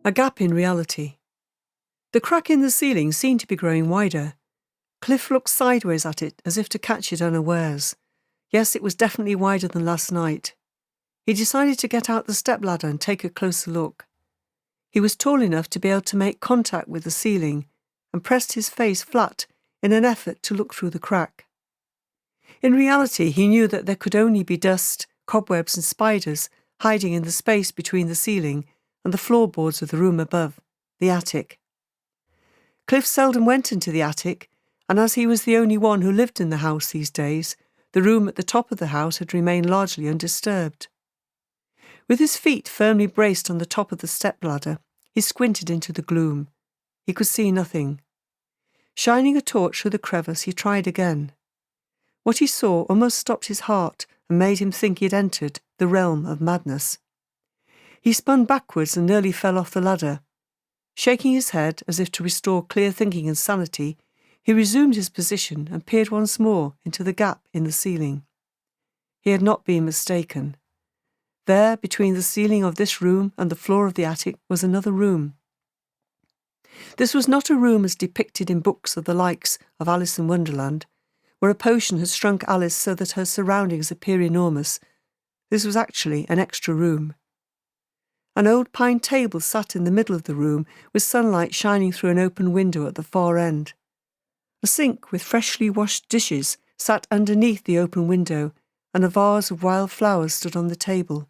A gap in reality. The crack in the ceiling seemed to be growing wider. Cliff looked sideways at it as if to catch it unawares. Yes, it was definitely wider than last night. He decided to get out the stepladder and take a closer look. He was tall enough to be able to make contact with the ceiling and pressed his face flat in an effort to look through the crack. In reality, he knew that there could only be dust, cobwebs and spiders hiding in the space between the ceiling and the floorboards of the room above, the attic. Cliff seldom went into the attic, and as he was the only one who lived in the house these days, the room at the top of the house had remained largely undisturbed. With his feet firmly braced on the top of the stepladder, he squinted into the gloom. He could see nothing. Shining a torch through the crevice, he tried again. What he saw almost stopped his heart and made him think he had entered the realm of madness. He spun backwards and nearly fell off the ladder. Shaking his head as if to restore clear thinking and sanity, he resumed his position and peered once more into the gap in the ceiling. He had not been mistaken. There, between the ceiling of this room and the floor of the attic, was another room. This was not a room as depicted in books of the likes of Alice in Wonderland, where a potion has shrunk Alice so that her surroundings appear enormous. This was actually an extra room. An old pine table sat in the middle of the room with sunlight shining through an open window at the far end. A sink with freshly washed dishes sat underneath the open window, and a vase of wild flowers stood on the table.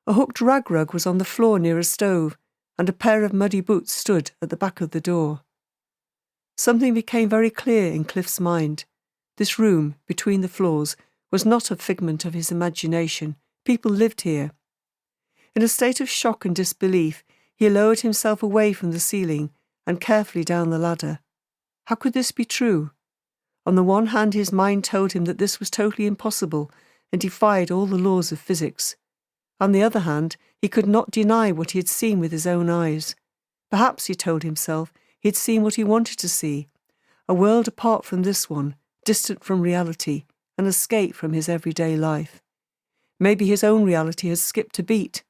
A hooked rag rug was on the floor near a stove, and a pair of muddy boots stood at the back of the door. Something became very clear in Cliff's mind. This room, between the floors, was not a figment of his imagination. People lived here. In a state of shock and disbelief, he lowered himself away from the ceiling and carefully down the ladder. How could this be true? On the one hand, his mind told him that this was totally impossible and defied all the laws of physics. On the other hand, he could not deny what he had seen with his own eyes. Perhaps, he told himself, he had seen what he wanted to see, a world apart from this one, distant from reality, an escape from his everyday life. Maybe his own reality had skipped a beat,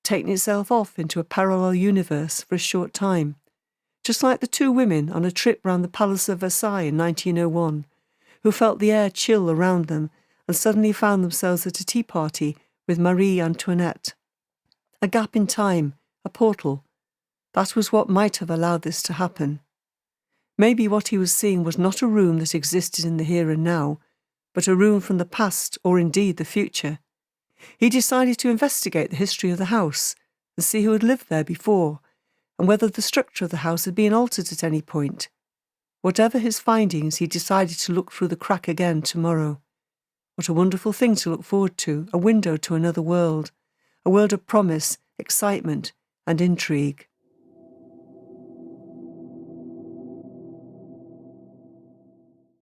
taken itself off into a parallel universe for a short time, just like the two women on a trip round the Palace of Versailles in 1901, who felt the air chill around them and suddenly found themselves at a tea party with Marie Antoinette. A gap in time, a portal. That was what might have allowed this to happen. Maybe what he was seeing was not a room that existed in the here and now, but a room from the past or indeed the future. He decided to investigate the history of the house and see who had lived there before, and whether the structure of the house had been altered at any point. Whatever his findings, he decided to look through the crack again tomorrow. What a wonderful thing to look forward to, a window to another world, a world of promise, excitement, and intrigue.